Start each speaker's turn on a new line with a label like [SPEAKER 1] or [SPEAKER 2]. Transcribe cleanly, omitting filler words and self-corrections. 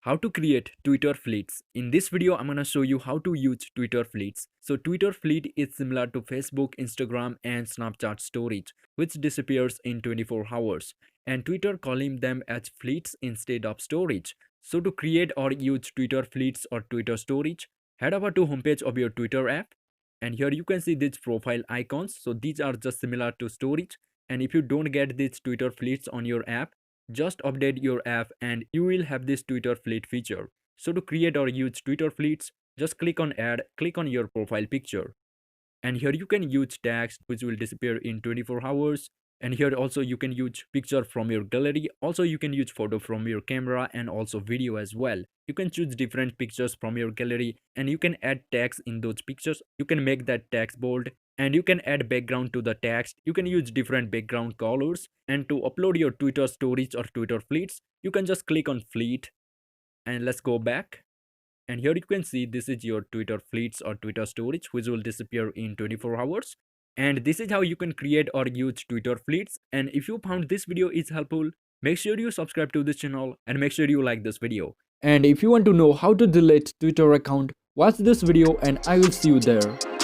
[SPEAKER 1] How to create Twitter fleets. In this video, I'm gonna show you how to use Twitter fleets. So Twitter fleet is similar to Facebook, Instagram, and Snapchat storage, which disappears in 24 hours. And Twitter calling them as fleets instead of storage. So to create or use Twitter fleets or Twitter storage, head over to homepage of your Twitter app. And here you can see these profile icons. So these are just similar to storage. And if you don't get these Twitter fleets on your app, just update your app and you will have this Twitter fleet feature. So to create or use Twitter fleets, just click on add, click on your profile picture. And here you can use text which will disappear in 24 hours. And here also you can use picture from your gallery. Also you can use photo from your camera and also video as well. You can choose different pictures from your gallery and you can add text in those pictures. You can make that text bold and you can add background to the text. You can use different background colors, and to upload your Twitter stories or Twitter fleets, you can just click on fleet. And let's go back, and here you can see this is your Twitter fleets or Twitter storage which will disappear in 24 hours. And this is how you can create or use Twitter fleets. And if you found this video is helpful, make sure you subscribe to this channel and make sure you like this video. And if you want to know how to delete Twitter account, watch this video and I will see you there.